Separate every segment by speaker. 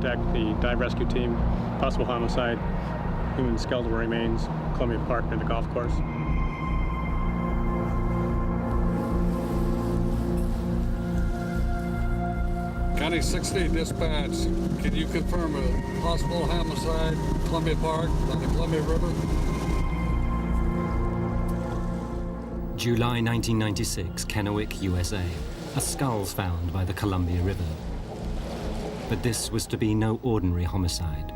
Speaker 1: contact the dive rescue team, possible homicide, human skeletal remains, Columbia Park near the golf course.
Speaker 2: County 60 dispatch, can you confirm a possible homicide, Columbia Park, on the Columbia River?
Speaker 3: July 1996, Kennewick, USA. A skull's found by the Columbia River. But this was to be no ordinary homicide.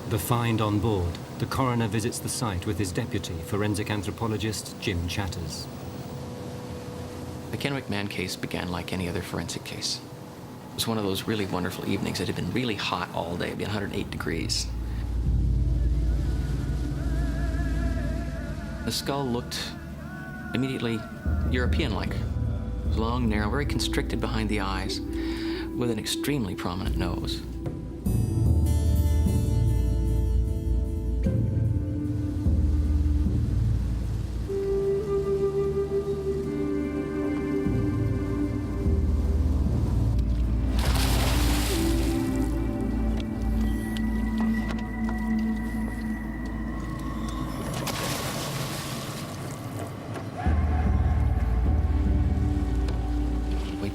Speaker 3: The find on board, the coroner visits the site with his deputy, forensic anthropologist Jim Chatters.
Speaker 4: The Kennewick man case began like any other forensic case. It was one of those really wonderful evenings. It had been really hot all day, it'd been 108 degrees. The skull looked immediately European-like. It was long, narrow, very constricted behind the eyes, with an extremely prominent nose.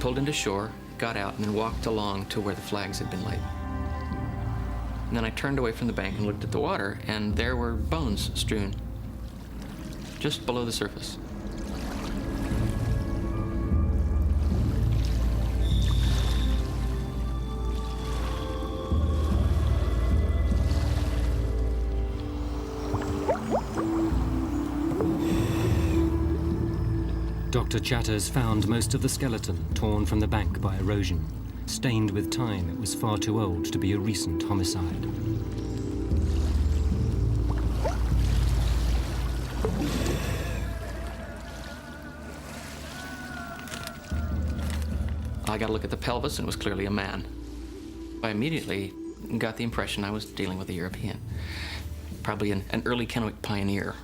Speaker 4: Pulled into shore, got out, and then walked along to where the flags had been laid. And then I turned away from the bank and looked at the water, and there were bones strewn just below the surface.
Speaker 3: Dr. Chatters found most of the skeleton torn from the bank by erosion. Stained with time, it was far too old to be a recent homicide.
Speaker 4: I got a look at the pelvis, and it was clearly a man. I immediately got the impression I was dealing with a European, probably an early Kennewick pioneer.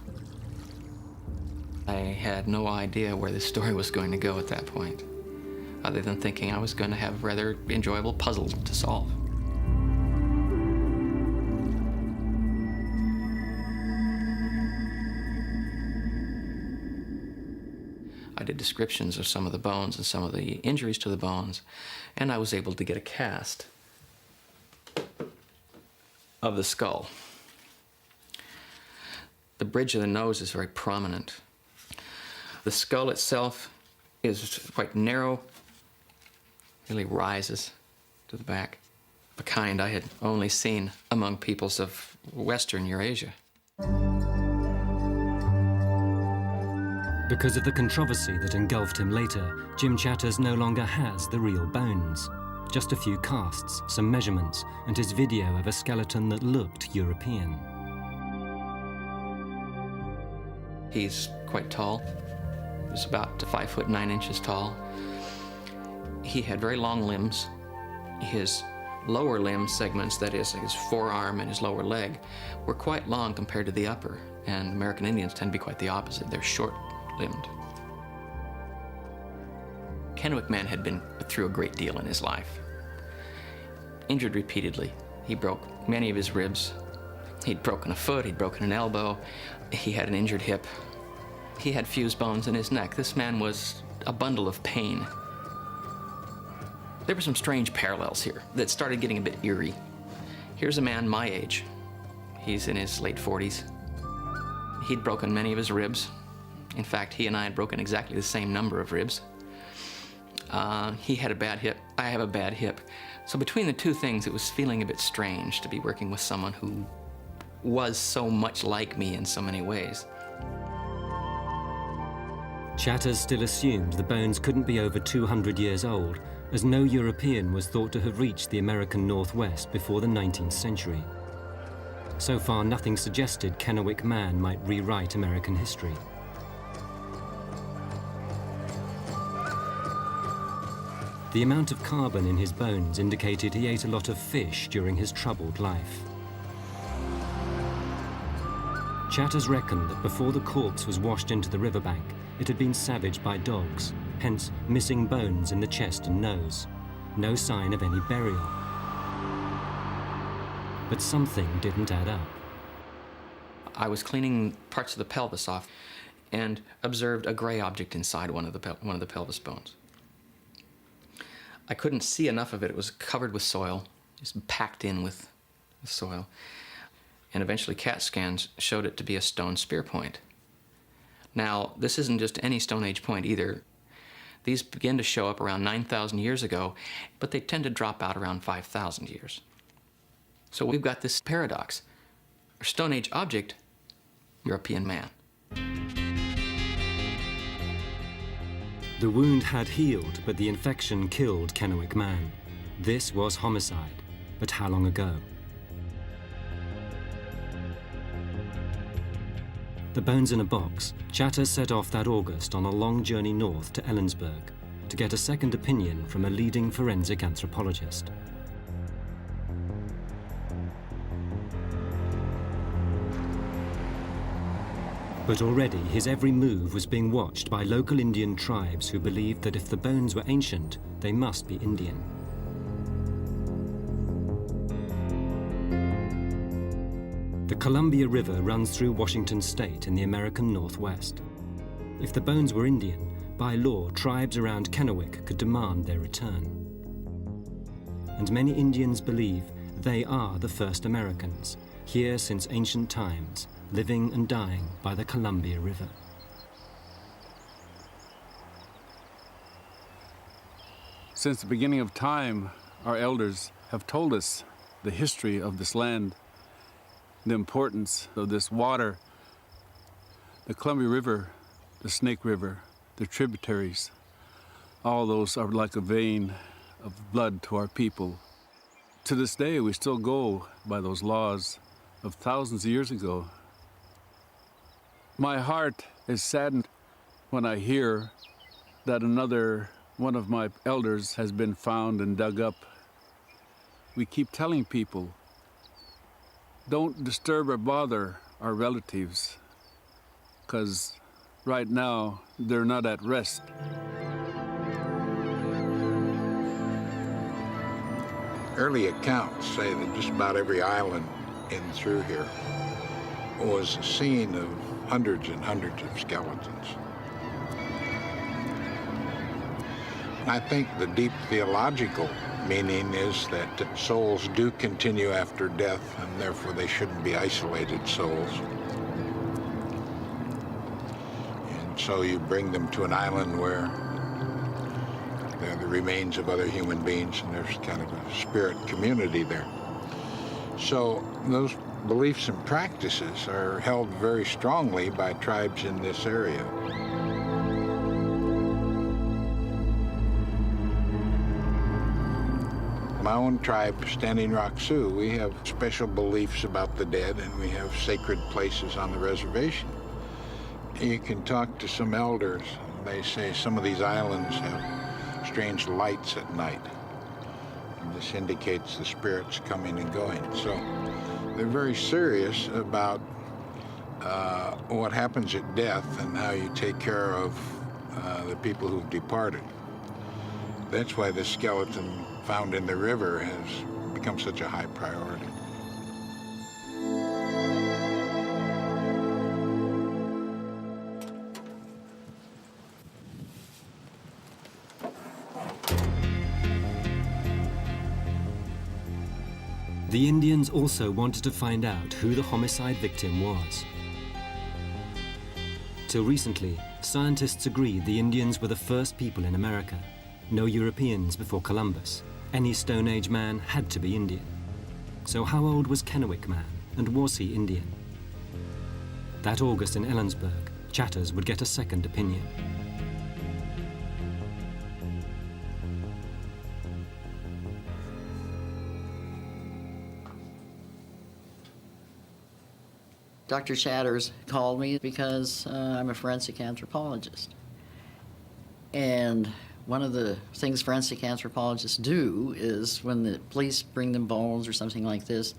Speaker 4: I had no idea where this story was going to go at that point, other than thinking I was going to have a rather enjoyable puzzle to solve. I did descriptions of some of the bones and some of the injuries to the bones, and I was able to get a cast of the skull. The bridge of the nose is very prominent. The skull itself is quite narrow, really rises to the back, a kind I had only seen among peoples of Western Eurasia.
Speaker 3: Because of the controversy that engulfed him later, Jim Chatters no longer has the real bones. Just a few casts, some measurements, and his video of a skeleton that looked European.
Speaker 4: He's quite tall. He was about 5 foot 9 inches tall. He had very long limbs. His lower limb segments, that is, his forearm and his lower leg, were quite long compared to the upper, and American Indians tend to be quite the opposite. They're short-limbed. Kennewick man had been through a great deal in his life. Injured repeatedly. He broke many of his ribs. He'd broken a foot, he'd broken an elbow, he had an injured hip. He had fused bones in his neck. This man was a bundle of pain. There were some strange parallels here that started getting a bit eerie. Here's a man my age. He's in his late 40s. He'd broken many of his ribs. In fact, he and I had broken exactly the same number of ribs. He had a bad hip. I have a bad hip. So between the two things, it was feeling a bit strange to be working with someone who was so much like me in so many ways.
Speaker 3: Chatters still assumed the bones couldn't be over 200 years old, as no European was thought to have reached the American Northwest before the 19th century. So far, nothing suggested Kennewick man might rewrite American history. The amount of carbon in his bones indicated he ate a lot of fish during his troubled life. Chatters reckoned that before the corpse was washed into the riverbank, it had been savaged by dogs, hence missing bones in the chest and nose. No sign of any burial. But something didn't add up.
Speaker 4: I was cleaning parts of the pelvis off and observed a gray object inside one of the pelvis bones. I couldn't see enough of it. It was covered with soil, just packed in with soil. And eventually CAT scans showed it to be a stone spear point. Now, this isn't just any Stone Age point either. These begin to show up around 9,000 years ago, but they tend to drop out around 5,000 years. So we've got this paradox. A Stone Age object, European man.
Speaker 3: The wound had healed, but the infection killed Kennewick man. This was homicide, but how long ago? The bones in a box, Chatters set off that August on a long journey north to Ellensburg to get a second opinion from a leading forensic anthropologist. But already his every move was being watched by local Indian tribes who believed that if the bones were ancient, they must be Indian. The Columbia River runs through Washington state in the American Northwest. If the bones were Indian, by law, tribes around Kennewick could demand their return. And many Indians believe they are the first Americans, here since ancient times, living and dying by the Columbia River.
Speaker 5: Since the beginning of time, our elders have told us the history of this land, the importance of this water, the Columbia River, the Snake River, the tributaries. All those are like a vein of blood to our people. To this day, we still go by those laws of thousands of years ago. My heart is saddened when I hear that another one of my elders has been found and dug up. We keep telling people, don't disturb or bother our relatives, because right now they're not at rest.
Speaker 6: Early accounts say that just about every island in through here was a scene of hundreds and hundreds of skeletons. I think the deep theological meaning is that souls do continue after death, and therefore they shouldn't be isolated souls. And so you bring them to an island where they're the remains of other human beings, and there's kind of a spirit community there. So those beliefs and practices are held very strongly by tribes in this area. My own tribe, Standing Rock Sioux, we have special beliefs about the dead, and we have sacred places on the reservation. You can talk to some elders. They say some of these islands have strange lights at night. And this indicates the spirits coming and going. So they're very serious about what happens at death and how you take care of the people who've departed. That's why the skeleton found in the river has become such a high priority.
Speaker 3: The Indians also wanted to find out who the homicide victim was. Till recently, scientists agreed the Indians were the first people in America. No Europeans before Columbus. Any Stone Age man had to be Indian. So how old was Kennewick man, and was he Indian? That August in Ellensburg, Chatters would get a second opinion.
Speaker 7: Dr. Chatters called me because I'm a forensic anthropologist. And One of the things forensic anthropologists do is when the police bring them bones or something like this,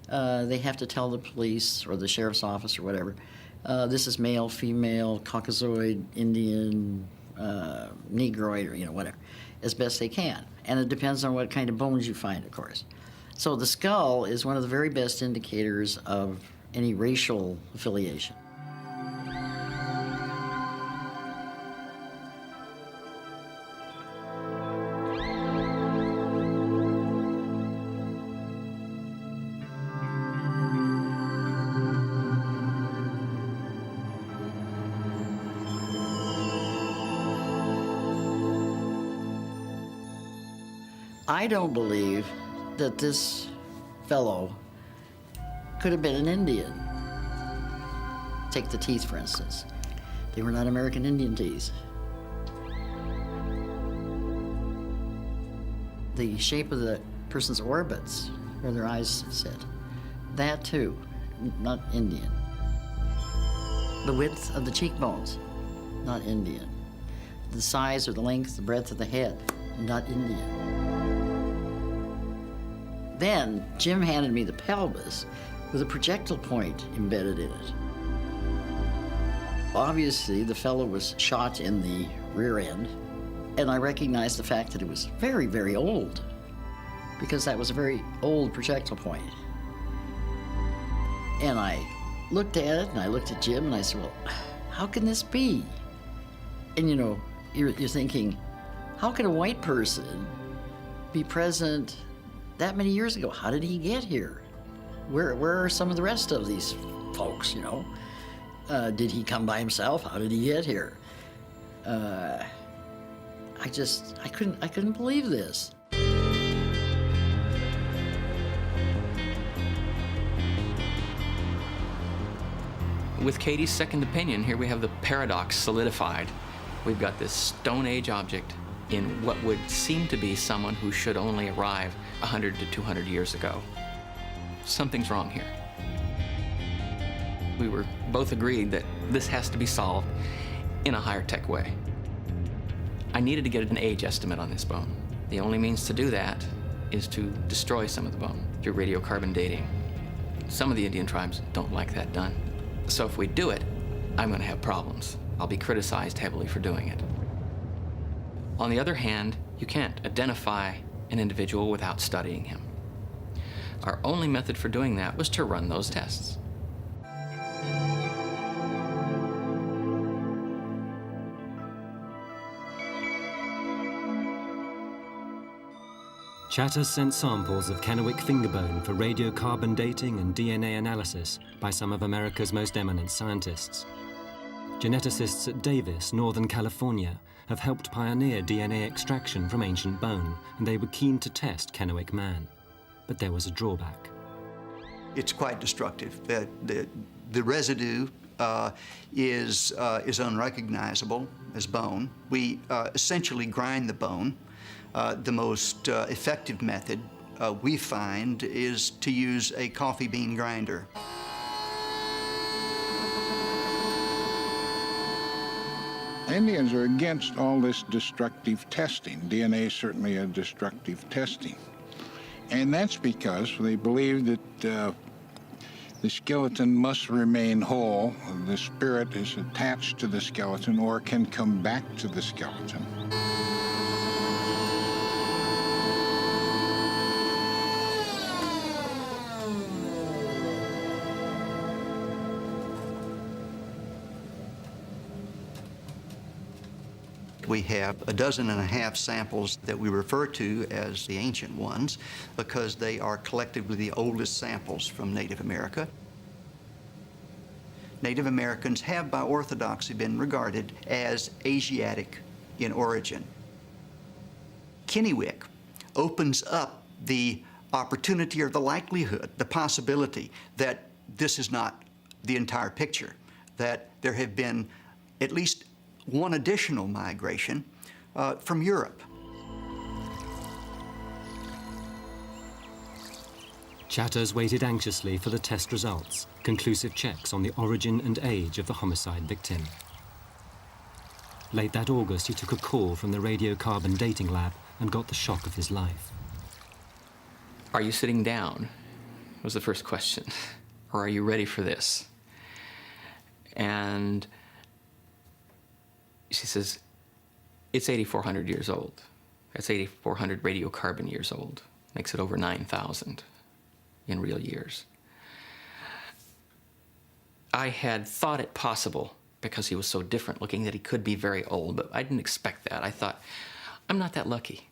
Speaker 7: they have to tell the police or the sheriff's office or whatever, this is male, female, Caucasoid, Indian, Negroid, or whatever, as best they can. And it depends on what kind of bones you find, of course. So the skull is one of the very best indicators of any racial affiliation. I don't believe that this fellow could have been an Indian. Take the teeth, for instance. They were not American Indian teeth. The shape of the person's orbits, where their eyes sit, that too, not Indian. The width of the cheekbones, not Indian. The size or the length, the breadth of the head, not Indian. Then Jim handed me the pelvis with a projectile point embedded in it. Obviously, the fellow was shot in the rear end, and I recognized the fact that it was very, very old, because that was a very old projectile point. And I looked at it, and I looked at Jim, and I said, well, how can this be? And you're thinking, how can a white person be present that many years ago? How did he get here? Where are some of the rest of these folks, Did he come by himself? How did he get here? I couldn't believe this.
Speaker 4: With Katie's second opinion, here we have the paradox solidified. We've got this Stone Age object in what would seem to be someone who should only arrive 100 to 200 years ago. Something's wrong here. We were both agreed that this has to be solved in a higher tech way. I needed to get an age estimate on this bone. The only means to do that is to destroy some of the bone through radiocarbon dating. Some of the Indian tribes don't like that done. So if we do it, I'm going to have problems. I'll be criticized heavily for doing it. On the other hand, you can't identify an individual without studying him. Our only method for doing that was to run those tests.
Speaker 3: Chatter sent samples of Kennewick fingerbone for radiocarbon dating and DNA analysis by some of America's most eminent scientists. Geneticists at Davis, Northern California, have helped pioneer DNA extraction from ancient bone, and they were keen to test Kennewick man. But there was a drawback.
Speaker 8: It's quite destructive. The residue is unrecognizable as bone. We essentially grind the bone. The most effective method we find is to use a coffee bean grinder.
Speaker 6: Indians are against all this destructive testing. DNA is certainly a destructive testing. And that's because they believe that the skeleton must remain whole. The spirit is attached to the skeleton or can come back to the skeleton.
Speaker 8: We have 12 and a half samples that we refer to as the ancient ones because they are collectively the oldest samples from Native America. Native Americans have by orthodoxy been regarded as Asiatic in origin. Kennewick opens up the opportunity or the likelihood, the possibility that this is not the entire picture, that there have been at least one additional migration from Europe.
Speaker 3: Chatters waited anxiously for the test results, conclusive checks on the origin and age of the homicide victim. Late that August, he took a call from the radiocarbon dating lab and got the shock of his life.
Speaker 4: Are you sitting down? Was the first question. Or are you ready for this? And she says, it's 8,400 years old. That's 8,400 radiocarbon years old. Makes it over 9,000 in real years. I had thought it possible, because he was so different looking, that he could be very old, but I didn't expect that. I thought, I'm not that lucky.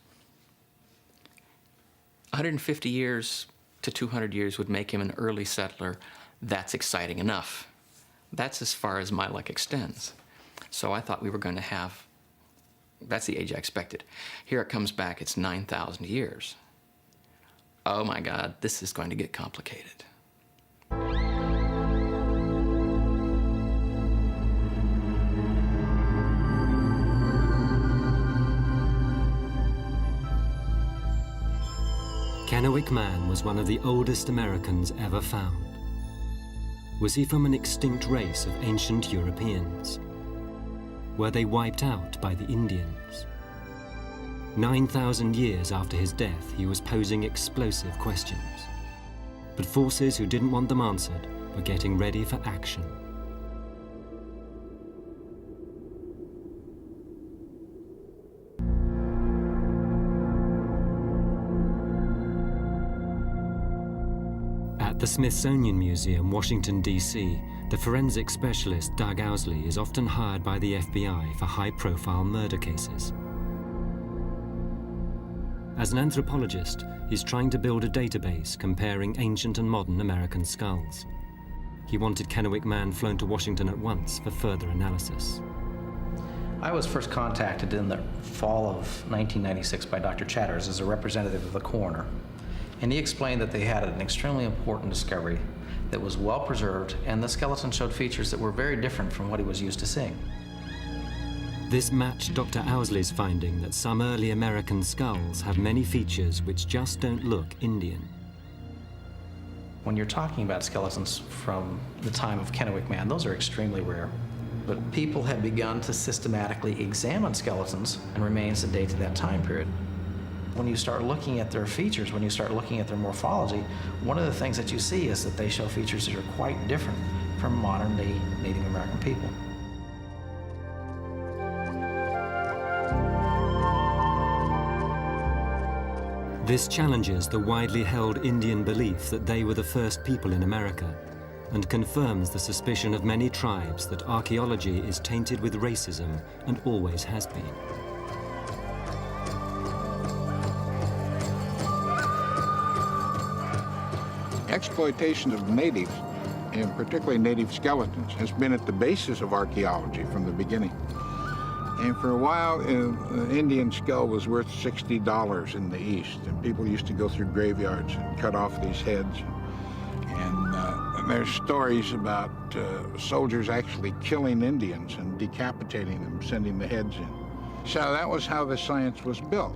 Speaker 4: 150 years to 200 years would make him an early settler. That's exciting enough. That's as far as my luck extends. So I thought we were going to have, that's the age I expected. Here it comes back, it's 9,000 years. Oh my God, this is going to get complicated.
Speaker 3: Kennewick Man was one of the oldest Americans ever found. Was he from an extinct race of ancient Europeans? Were they wiped out by the Indians? 9,000 years after his death, he was posing explosive questions. But forces who didn't want them answered were getting ready for action. At the Smithsonian Museum, Washington, D.C., the forensic specialist Doug Owsley is often hired by the FBI for high-profile murder cases. As an anthropologist, he's trying to build a database comparing ancient and modern American skulls. He wanted Kennewick Man flown to Washington at once for further analysis.
Speaker 9: I was first contacted in the fall of 1996 by Dr. Chatters as a representative of the coroner. And he explained that they had an extremely important discovery that was well preserved, and the skeleton showed features that were very different from what he was used to seeing.
Speaker 3: This matched Dr. Owsley's finding that some early American skulls have many features which just don't look Indian.
Speaker 9: When you're talking about skeletons from the time of Kennewick Man, those are extremely rare. But people have begun to systematically examine skeletons and remains that date to that time period. When you start looking at their features, when you start looking at their morphology, one of the things that you see is that they show features that are quite different from modern-day Native American people.
Speaker 3: This challenges the widely held Indian belief that they were the first people in America, and confirms the suspicion of many tribes that archaeology is tainted with racism and always has been.
Speaker 6: Exploitation of natives, and particularly native skeletons, has been at the basis of archaeology from the beginning. And for a while, an Indian skull was worth $60 in the East, and people used to go through graveyards and cut off these heads. And there's stories about soldiers actually killing Indians and decapitating them, sending the heads in. So that was how the science was built.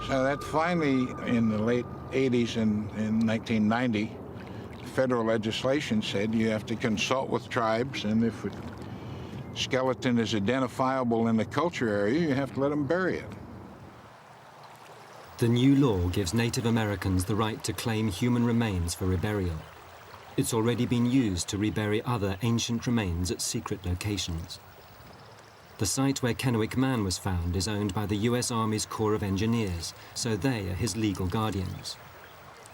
Speaker 6: So that finally, in the late 80s and in 1990, federal legislation said you have to consult with tribes, and if a skeleton is identifiable in the culture area, you have to let them bury it.
Speaker 3: The new law gives Native Americans the right to claim human remains for reburial. It's already been used to rebury other ancient remains at secret locations. The site where Kennewick Man was found is owned by the US Army's Corps of Engineers, so they are his legal guardians.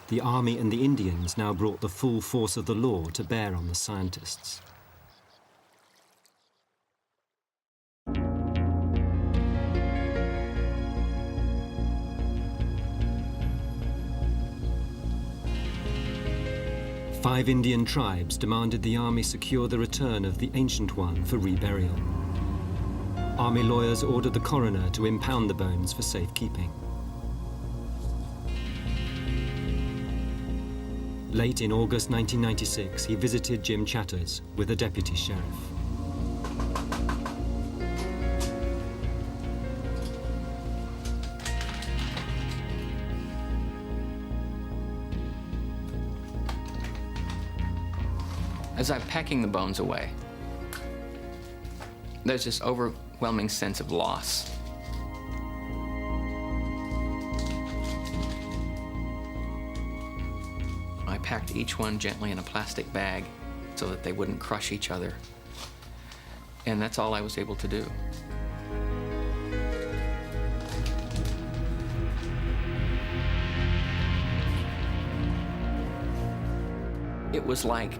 Speaker 3: The Army and the Indians now brought the full force of the law to bear on the scientists. Five Indian tribes demanded the Army secure the return of the ancient one for reburial. Army lawyers ordered the coroner to impound the bones for safekeeping. Late in August 1996, he visited Jim Chatters with a deputy sheriff.
Speaker 4: As I'm packing the bones away, There's this overwhelming sense of loss. I packed each one gently in a plastic bag so that they wouldn't crush each other. And that's all I was able to do. It was like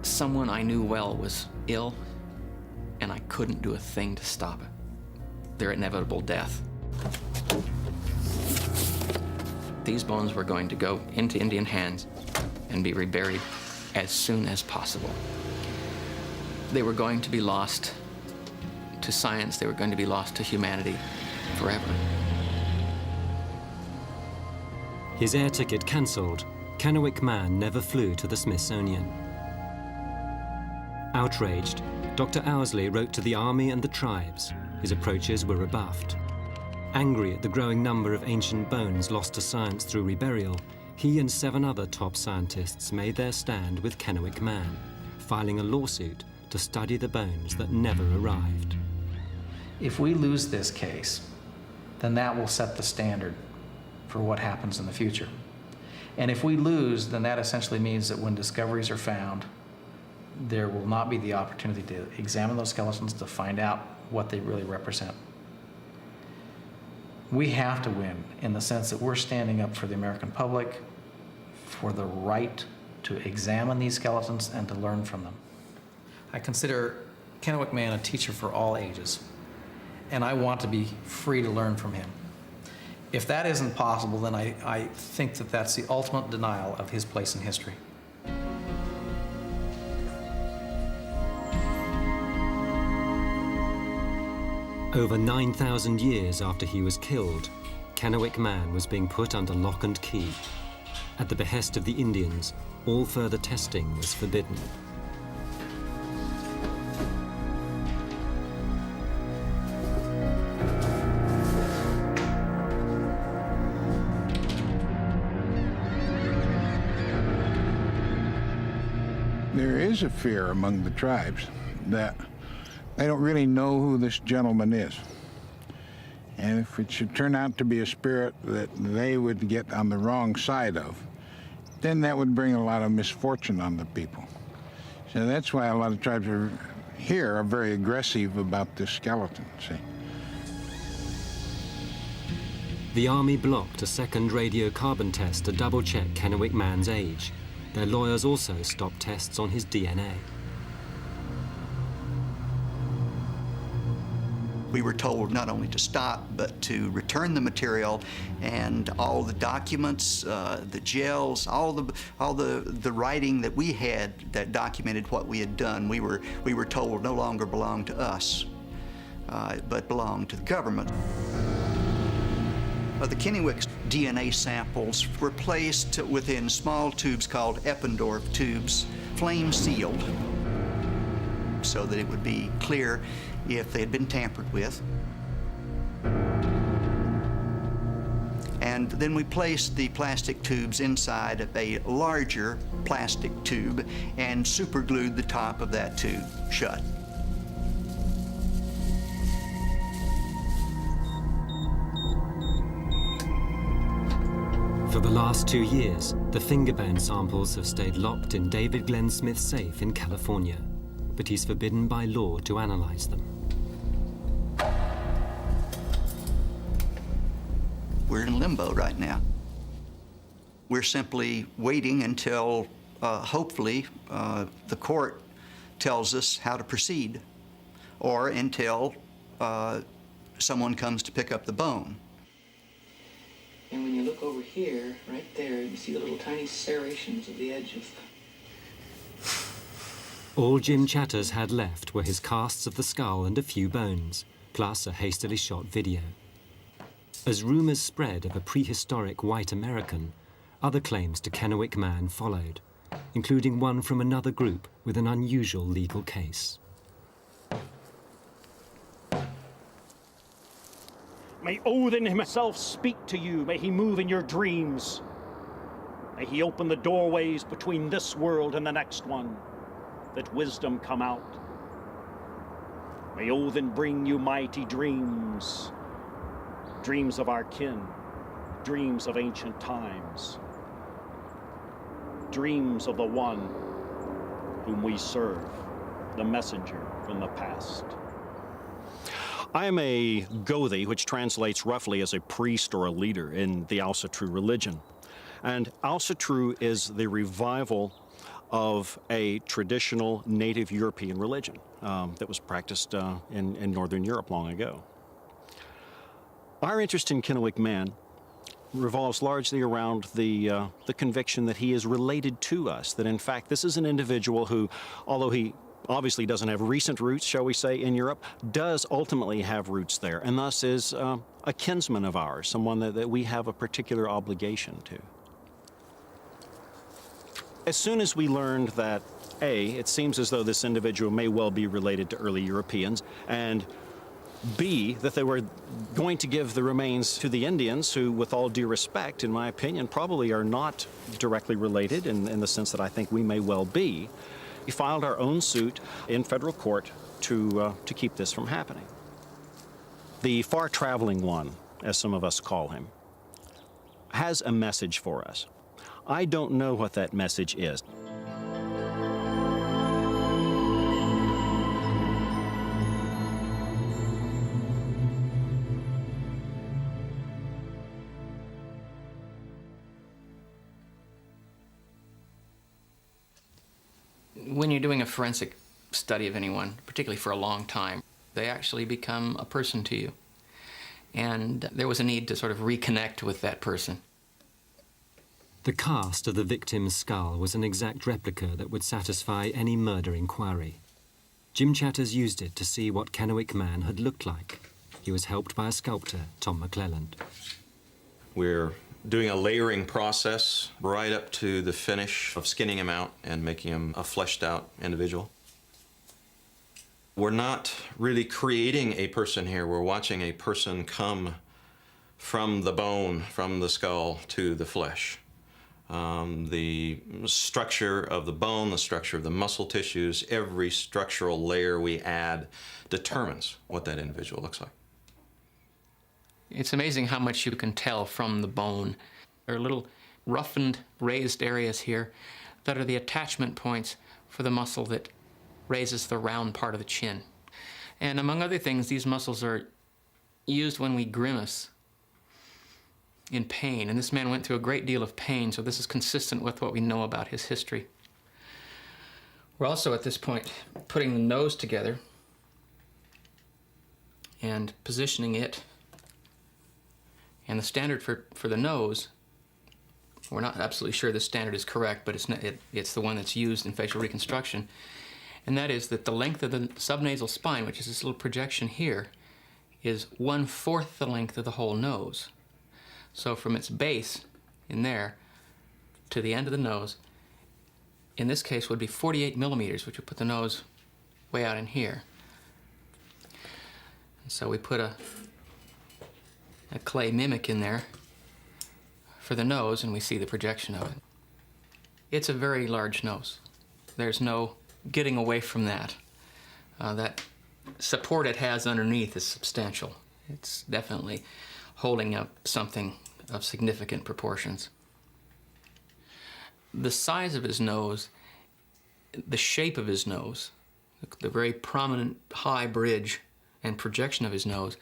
Speaker 4: someone I knew well was ill, and I couldn't do a thing to stop it. Their inevitable death. These bones were going to go into Indian hands and be reburied as soon as possible. They were going to be lost to science. They were going to be lost to humanity forever.
Speaker 3: His air ticket cancelled, Kennewick Man never flew to the Smithsonian. Outraged, Dr. Owsley wrote to the army and the tribes. His approaches were rebuffed. Angry at the growing number of ancient bones lost to science through reburial, he and 7 other top scientists made their stand with Kennewick Man, filing a lawsuit to study the bones that never arrived.
Speaker 9: If we lose this case, then that will set the standard for what happens in the future. And if we lose, then that essentially means that when discoveries are found, there will not be the opportunity to examine those skeletons to find out what they really represent. We have to win in the sense that we're standing up for the American public, for the right to examine these skeletons and to learn from them. I consider Kennewick Man a teacher for all ages, and I want to be free to learn from him. If that isn't possible, then I think that that's the ultimate denial of his place in history.
Speaker 3: Over 9,000 years after he was killed, Kennewick Man was being put under lock and key. At the behest of the Indians, all further testing was forbidden.
Speaker 6: There is a fear among the tribes that they don't really know who this gentleman is. And if it should turn out to be a spirit that they would get on the wrong side of, then that would bring a lot of misfortune on the people. So that's why a lot of tribes are very aggressive about this skeleton, see.
Speaker 3: The army blocked a second radiocarbon test to double-check Kennewick Man's age. Their lawyers also stopped tests on his DNA.
Speaker 8: We were told not only to stop, but to return the material and all the documents, the gels, all the writing that we had that documented what we had done. We were told no longer belonged to us, but belonged to the government. The Kennewick's DNA samples were placed within small tubes called Eppendorf tubes, flame sealed, so that it would be clear if they had been tampered with. And then we placed the plastic tubes inside of a larger plastic tube and superglued the top of that tube shut.
Speaker 3: For the last 2 years, the fingerbone samples have stayed locked in David Glenn Smith's safe in California, but he's forbidden by law to analyze them.
Speaker 8: We're in limbo right now. We're simply waiting until, hopefully, the court tells us how to proceed, or until someone comes to pick up the bone.
Speaker 4: And when you look over here, right there, you see the little tiny serrations of the edge of...
Speaker 3: All Jim Chatters had left were his casts of the skull and a few bones, plus a hastily shot video. As rumors spread of a prehistoric white American, other claims to Kennewick Man followed, including one from another group with an unusual legal case.
Speaker 10: May Odin himself speak to you. May he move in your dreams. May he open the doorways between this world and the next one, that wisdom come out. May Odin bring you mighty dreams, dreams of our kin, dreams of ancient times, dreams of the one whom we serve, the messenger from the past.
Speaker 11: I am a Gothi, which translates roughly as a priest or a leader in the Alsatru religion. And Alsatru is the revival of a traditional native European religion that was practiced in Northern Europe long ago. Our interest in Kennewick Man revolves largely around the conviction that he is related to us, that in fact this is an individual who, although he obviously doesn't have recent roots, shall we say, in Europe, does ultimately have roots there, and thus is a kinsman of ours, someone that we have a particular obligation to. As soon as we learned that, A, it seems as though this individual may well be related to early Europeans, and B, that they were going to give the remains to the Indians, who, with all due respect, in my opinion, probably are not directly related in the sense that I think we may well be, we filed our own suit in federal court to keep this from happening. The far-traveling one, as some of us call him, has a message for us. I don't know what that message is.
Speaker 4: When you're doing a forensic study of anyone, particularly for a long time, they actually become a person to you. And there was a need to sort of reconnect with that person.
Speaker 3: The cast of the victim's skull was an exact replica that would satisfy any murder inquiry. Jim Chatters used it to see what Kennewick Man had looked like. He was helped by a sculptor, Tom McClelland.
Speaker 12: We're doing a layering process right up to the finish of skinning him out and making him a fleshed out individual. We're not really creating a person here. We're watching a person come from the bone, from the skull to the flesh. The structure of the bone, the structure of the muscle tissues, every structural layer we add determines what that individual looks like.
Speaker 4: It's amazing how much you can tell from the bone. There are little roughened, raised areas here that are the attachment points for the muscle that raises the round part of the chin. And among other things, these muscles are used when we grimace in pain. And this man went through a great deal of pain, so this is consistent with what we know about his history. We're also at this point putting the nose together and positioning it. And the standard for the nose, we're not absolutely sure the standard is correct, but it's the one that's used in facial reconstruction. And that is that the length of the subnasal spine, which is this little projection here, is 1/4 the length of the whole nose. So from its base in there to the end of the nose, in this case would be 48 millimeters, which would put the nose way out in here. And so we put a clay mimic in there for the nose, and we see the projection of it. It's a very large nose. There's no getting away from that. That support it has underneath is substantial. It's definitely holding up something of significant proportions. The size of his nose, the shape of his nose, the very prominent high bridge and projection of his nose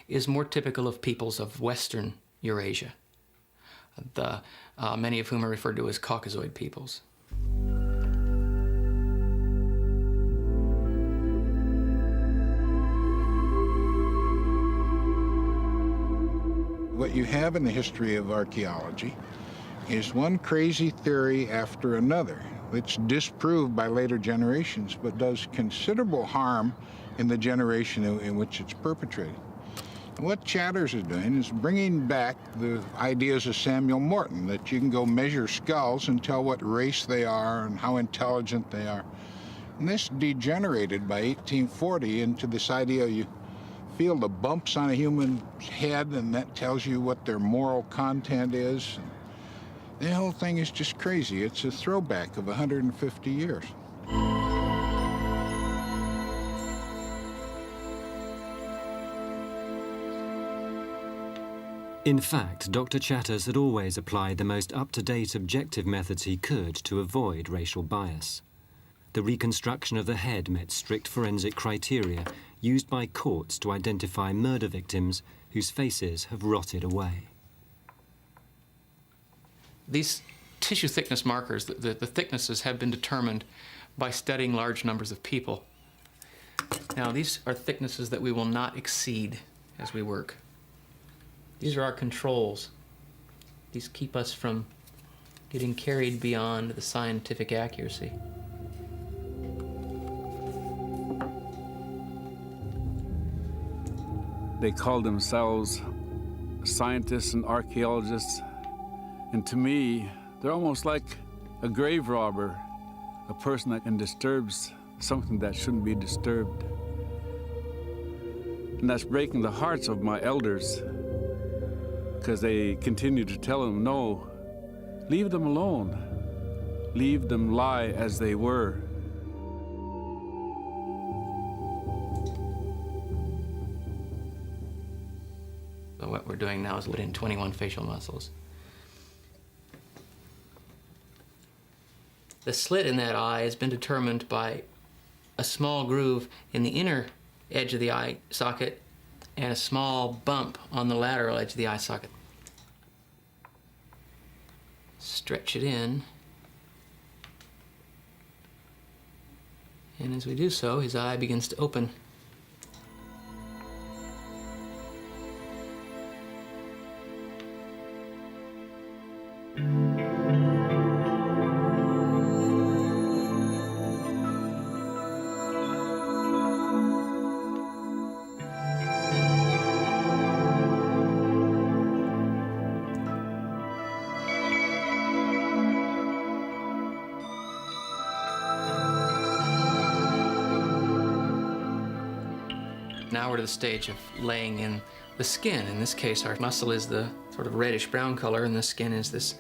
Speaker 4: is more typical of peoples of Western Eurasia, many of whom are referred to as Caucasoid peoples.
Speaker 6: What you have in the history of archaeology is one crazy theory after another, which disproved by later generations, but does considerable harm in the generation in which it's perpetrated. And what Chatters is doing is bringing back the ideas of Samuel Morton, that you can go measure skulls and tell what race they are and how intelligent they are. And this degenerated by 1840 into this idea you feel the bumps on a human head and that tells you what their moral content is. The whole thing is just crazy. It's a throwback of 150 years.
Speaker 3: In fact, Dr. Chatters had always applied the most up-to-date objective methods he could to avoid racial bias. The reconstruction of the head met strict forensic criteria used by courts to identify murder victims whose faces have rotted away.
Speaker 4: These tissue thickness markers, the thicknesses have been determined by studying large numbers of people. Now, these are thicknesses that we will not exceed as we work. These are our controls. These keep us from getting carried beyond the scientific accuracy.
Speaker 5: They call themselves scientists and archaeologists, and to me, they're almost like a grave robber, a person that disturbs something that shouldn't be disturbed. And that's breaking the hearts of my elders, because they continue to tell them, no, leave them alone. Leave them lie as they were.
Speaker 4: So what we're doing now is put in 21 facial muscles. The slit in that eye has been determined by a small groove in the inner edge of the eye socket and a small bump on the lateral edge of the eye socket. Stretch it in. And as we do so, his eye begins to open. Now we're to the stage of laying in the skin. In this case, our muscle is the sort of reddish-brown color, and the skin is this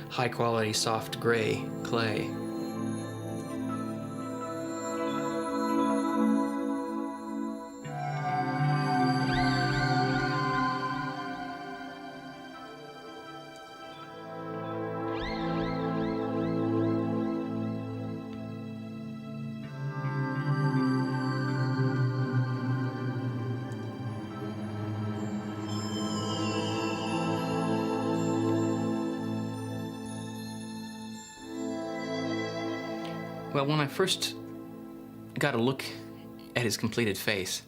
Speaker 4: high-quality, soft gray clay. Well, when I first got a look at his completed face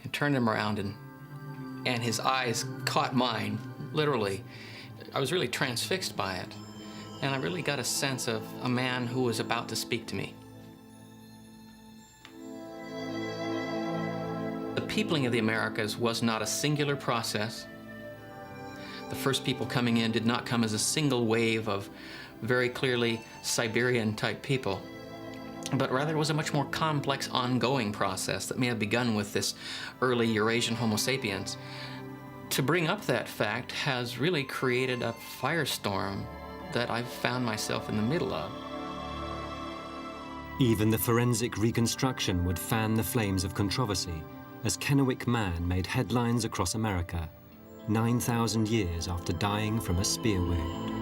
Speaker 4: and turned him around and his eyes caught mine, literally, I was really transfixed by it. And I really got a sense of a man who was about to speak to me. The peopling of the Americas was not a singular process. The first people coming in did not come as a single wave of very clearly Siberian-type people, but rather it was a much more complex, ongoing process that may have begun with this early Eurasian Homo sapiens. To bring up that fact has really created a firestorm that I've found myself in the middle of.
Speaker 3: Even the forensic reconstruction would fan the flames of controversy as Kennewick Man made headlines across America, 9,000 years after dying from a spear wound.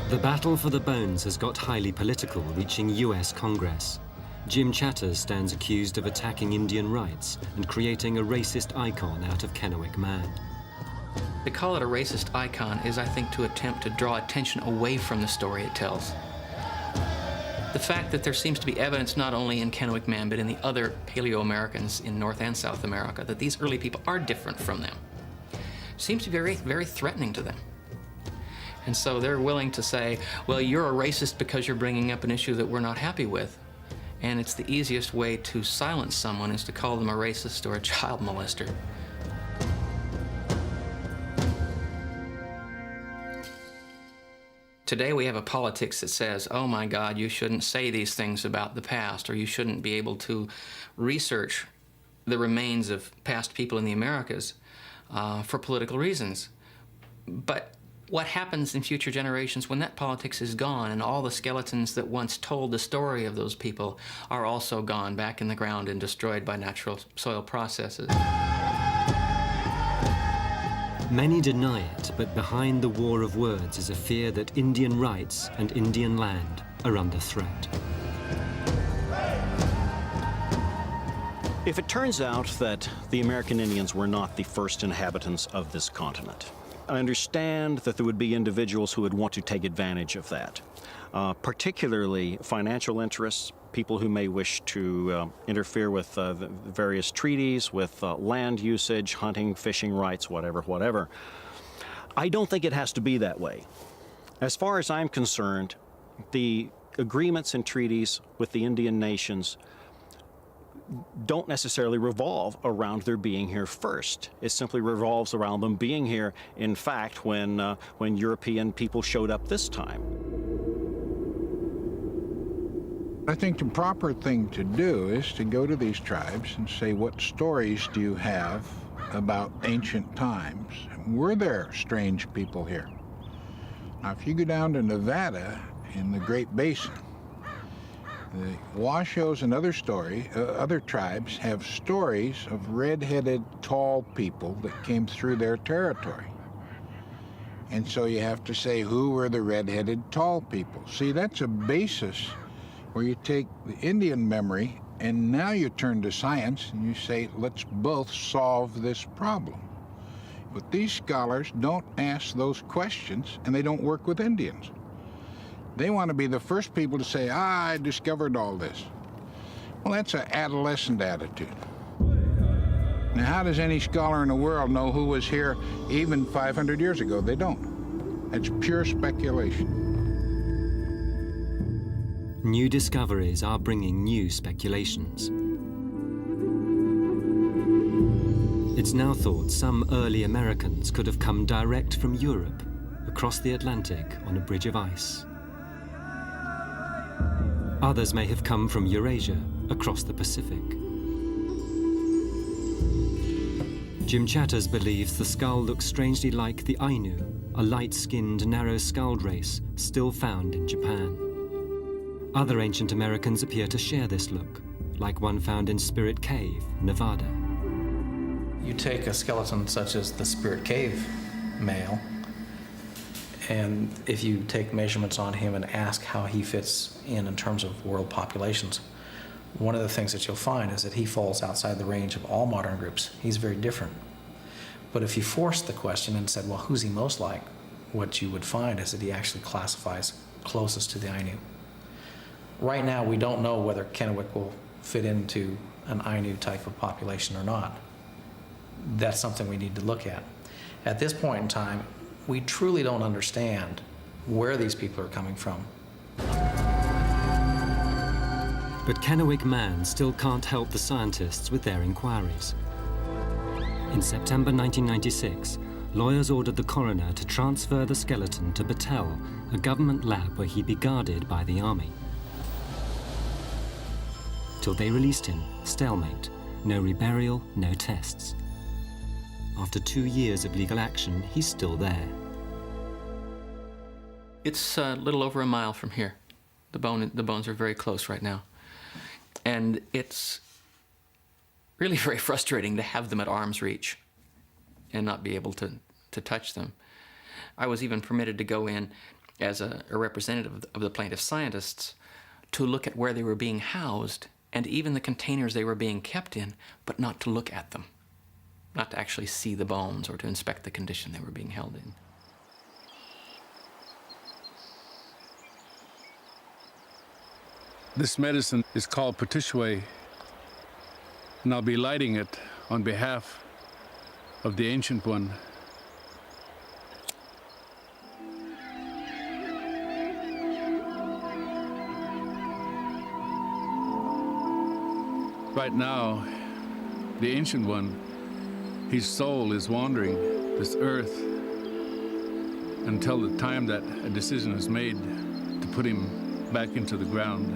Speaker 3: The battle for the bones has got highly political, reaching US Congress. Jim Chatters stands accused of attacking Indian rights and creating a racist icon out of Kennewick Man.
Speaker 4: To call it a racist icon is, I think, to attempt to draw attention away from the story it tells. The fact that there seems to be evidence not only in Kennewick Man, but in the other Paleo-Americans in North and South America, that these early people are different from them, seems to be very, very threatening to them. And so they're willing to say, well, you're a racist because you're bringing up an issue that we're not happy with. And it's the easiest way to silence someone is to call them a racist or a child molester. Today we have a politics that says, oh my God, you shouldn't say these things about the past, or you shouldn't be able to research the remains of past people in the Americas for political reasons. But What happens in future generations when that politics is gone and all the skeletons that once told the story of those people are also gone back in the ground and destroyed by natural soil processes?
Speaker 3: Many deny it, but behind the war of words is a fear that Indian rights and Indian land are under threat.
Speaker 11: If it turns out that the American Indians were not the first inhabitants of this continent, I understand that there would be individuals who would want to take advantage of that, particularly financial interests, people who may wish to interfere with the various treaties, with land usage, hunting, fishing rights, whatever. I don't think it has to be that way. As far as I'm concerned, the agreements and treaties with the Indian nations don't necessarily revolve around their being here first. It simply revolves around them being here, in fact, when European people showed up this time.
Speaker 6: I think the proper thing to do is to go to these tribes and say, what stories do you have about ancient times? Were there strange people here? Now, if you go down to Nevada in the Great Basin, the Washos and other tribes have stories of red-headed, tall people that came through their territory. And so you have to say, who were the red-headed, tall people? See, that's a basis where you take the Indian memory and now you turn to science and you say, let's both solve this problem. But these scholars don't ask those questions and they don't work with Indians. They want to be the first people to say, I discovered all this. Well, that's an adolescent attitude. Now, how does any scholar in the world know who was here even 500 years ago? They don't. That's pure speculation.
Speaker 3: New discoveries are bringing new speculations. It's now thought some early Americans could have come direct from Europe across the Atlantic on a bridge of ice. Others may have come from Eurasia, across the Pacific. Jim Chatters believes the skull looks strangely like the Ainu, a light-skinned, narrow-skulled race still found in Japan. Other ancient Americans appear to share this look, like one found in Spirit Cave, Nevada.
Speaker 9: You take a skeleton such as the Spirit Cave male, and if you take measurements on him and ask how he fits in terms of world populations, one of the things that you'll find is that he falls outside the range of all modern groups. He's very different. But if you forced the question and said, well, who's he most like? What you would find is that he actually classifies closest to the Ainu. Right now, we don't know whether Kennewick will fit into an Ainu type of population or not. That's something we need to look at. At this point in time, we truly don't understand where these people are coming from.
Speaker 3: But Kennewick Man still can't help the scientists with their inquiries. In September 1996, lawyers ordered the coroner to transfer the skeleton to Battelle, a government lab where he'd be guarded by the army. Till they released him, stalemate, no reburial, no tests. After 2 years of legal action, he's still there.
Speaker 4: It's a little over a mile from here. The bones are very close right now. And it's really very frustrating to have them at arm's reach and not be able to touch them. I was even permitted to go in as a representative of the plaintiff scientists to look at where they were being housed and even the containers they were being kept in, but not to look at them, not to actually see the bones or to inspect the condition they were being held in.
Speaker 5: This medicine is called Patishwe, and I'll be lighting it on behalf of the Ancient One. Right now, the Ancient One, his soul is wandering this earth until the time that a decision is made to put him back into the ground.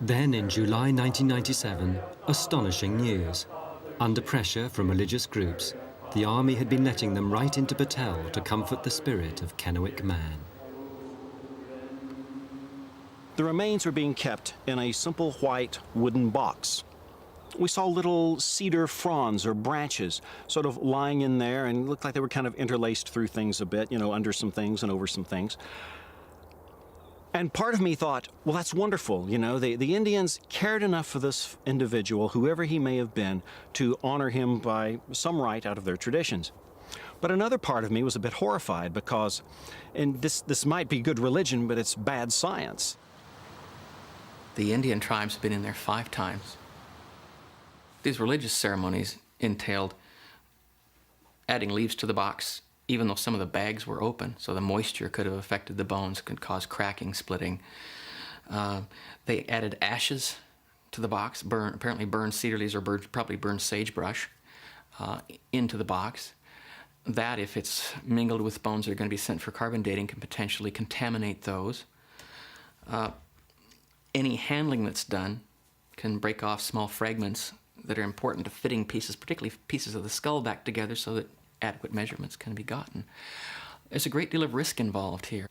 Speaker 3: Then in July 1997, astonishing news. Under pressure from religious groups, the army had been letting them right into Battelle to comfort the spirit of Kennewick man.
Speaker 11: The remains were being kept in a simple white wooden box. We saw little cedar fronds or branches sort of lying in there, and it looked like they were kind of interlaced through things a bit, you know, under some things and over some things. And part of me thought, well, that's wonderful, you know, the Indians cared enough for this individual, whoever he may have been, to honor him by some right out of their traditions. But another part of me was a bit horrified because, and this might be good religion, but it's bad science.
Speaker 4: The Indian tribes have been in there 5 times. These religious ceremonies entailed adding leaves to the box, even though some of the bags were open, so the moisture could have affected the bones, could cause cracking, splitting. They added ashes to the box, apparently burned cedar leaves or probably burned sagebrush into the box. That, if it's mingled with bones that are going to be sent for carbon dating, can potentially contaminate those. Any handling that's done can break off small fragments that are important to fitting pieces, particularly pieces of the skull, back together so that adequate measurements can be gotten. There's a great deal of risk involved here.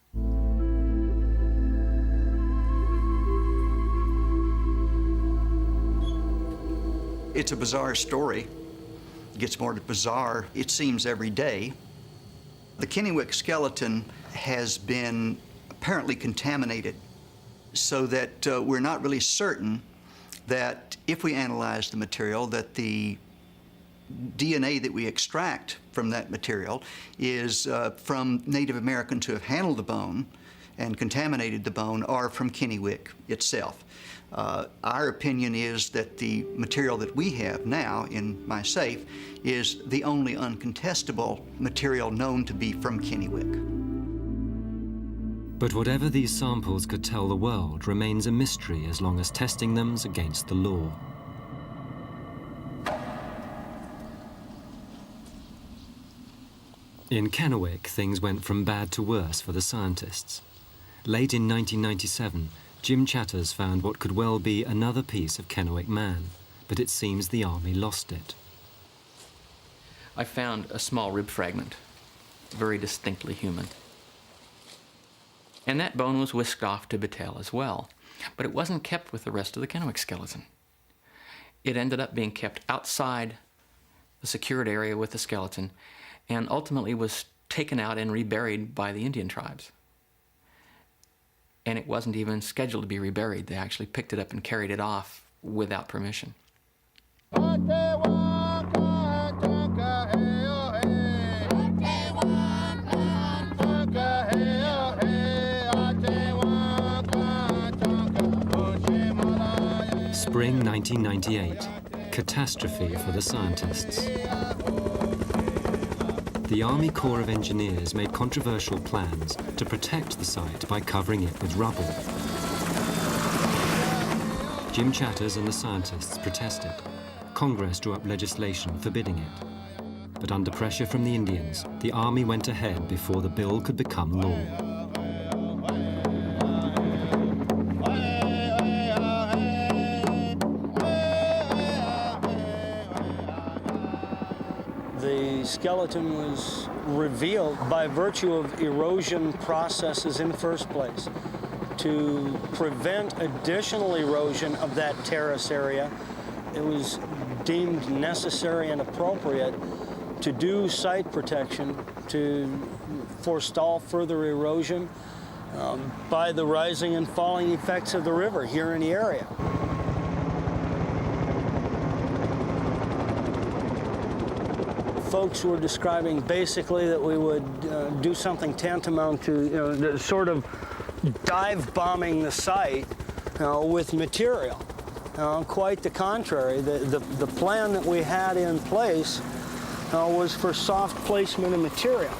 Speaker 8: It's a bizarre story. It gets more bizarre, it seems, every day. The Kennewick skeleton has been apparently contaminated so that we're not really certain that if we analyze the material, that the DNA that we extract from that material is from Native Americans who have handled the bone and contaminated the bone, or from Kennewick itself. Our opinion is that the material that we have now in my safe is the only uncontestable material known to be from Kennewick.
Speaker 3: But whatever these samples could tell the world remains a mystery as long as testing them's against the law. In Kennewick, things went from bad to worse for the scientists. Late in 1997, Jim Chatters found what could well be another piece of Kennewick man, but it seems the army lost it.
Speaker 4: I found a small rib fragment, very distinctly human. And that bone was whisked off to Battelle as well, but it wasn't kept with the rest of the Kennewick skeleton. It ended up being kept outside the secured area with the skeleton, and ultimately was taken out and reburied by the Indian tribes. And it wasn't even scheduled to be reburied. They actually picked it up and carried it off without permission.
Speaker 3: Spring 1998, catastrophe for the scientists. The Army Corps of Engineers made controversial plans to protect the site by covering it with rubble. Jim Chatters and the scientists protested. Congress drew up legislation forbidding it. But under pressure from the Indians, the Army went ahead before the bill could become law.
Speaker 13: The skeleton was revealed by virtue of erosion processes in the first place. To prevent additional erosion of that terrace area, it was deemed necessary and appropriate to do site protection to forestall further erosion by the rising and falling effects of the river here in the area. Folks were describing basically that we would do something tantamount to, the sort of dive bombing the site with material. Quite the contrary. The plan that we had in place was for soft placement of material.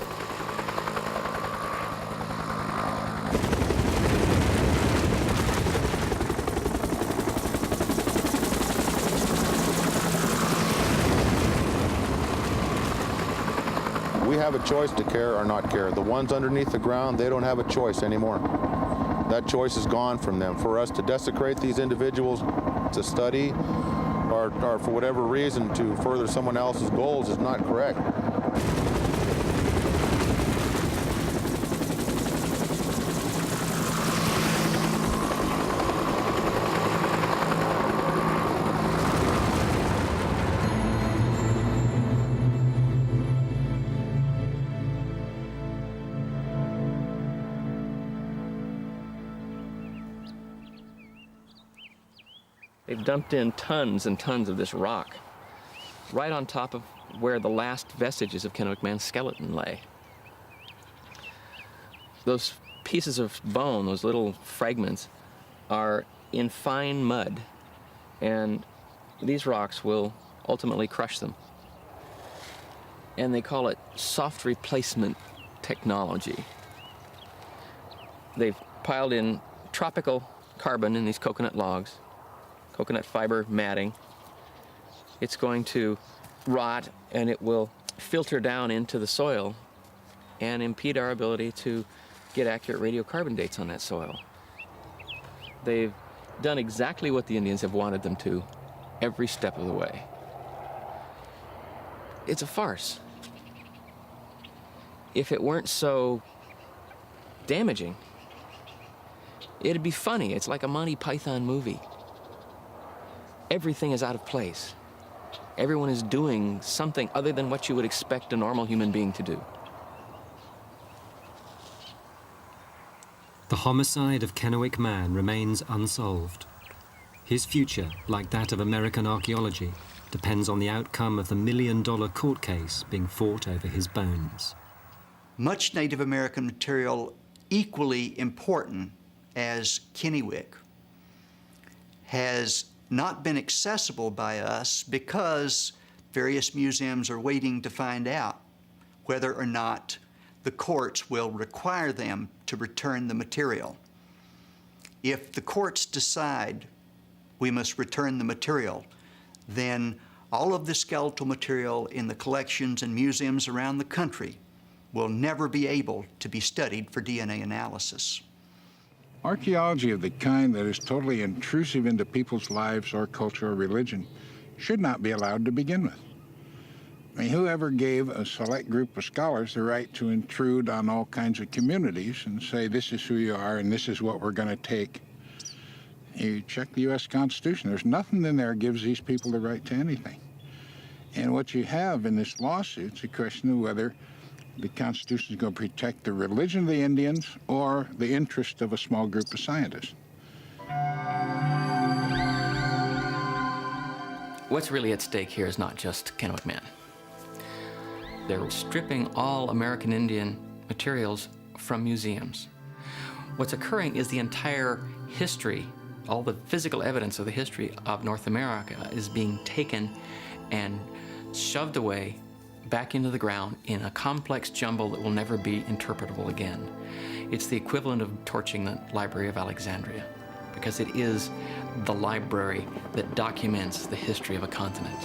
Speaker 14: We have a choice to care or not care. The ones underneath the ground, they don't have a choice anymore. That choice is gone from them. For us to desecrate these individuals to study or for whatever reason to further someone else's goals is not correct.
Speaker 4: They've dumped in tons and tons of this rock right on top of where the last vestiges of Kennewick man's skeleton lay. Those pieces of bone, those little fragments, are in fine mud, and these rocks will ultimately crush them. And they call it soft replacement technology. They've piled in tropical carbon in these coconut logs, coconut fiber matting. It's going to rot and it will filter down into the soil and impede our ability to get accurate radiocarbon dates on that soil. They've done exactly what the Indians have wanted them to every step of the way. It's a farce. If it weren't so damaging, it'd be funny. It's like a Monty Python movie. Everything is out of place. Everyone is doing something other than what you would expect a normal human being to do.
Speaker 3: The homicide of Kennewick Man remains unsolved. His future, like that of American archaeology, depends on the outcome of the million-dollar court case being fought over his bones.
Speaker 8: Much Native American material equally important as Kennewick has not been accessible by us because various museums are waiting to find out whether or not the courts will require them to return the material. If the courts decide we must return the material, then all of the skeletal material in the collections and museums around the country will never be able to be studied for DNA analysis.
Speaker 6: Archaeology of the kind that is totally intrusive into people's lives or culture or religion should not be allowed to begin with. I mean, whoever gave a select group of scholars the right to intrude on all kinds of communities and say, this is who you are and this is what we're going to take? You check the U.S. Constitution. There's nothing in there that gives these people the right to anything. And what you have in this lawsuit is a question of whether the Constitution is going to protect the religion of the Indians or the interest of a small group of scientists.
Speaker 4: What's really at stake here is not just Kennewick Man. They're stripping all American Indian materials from museums. What's occurring is the entire history, all the physical evidence of the history of North America is being taken and shoved away back into the ground in a complex jumble that will never be interpretable again. It's the equivalent of torching the Library of Alexandria, because it is the library that documents the history of a continent.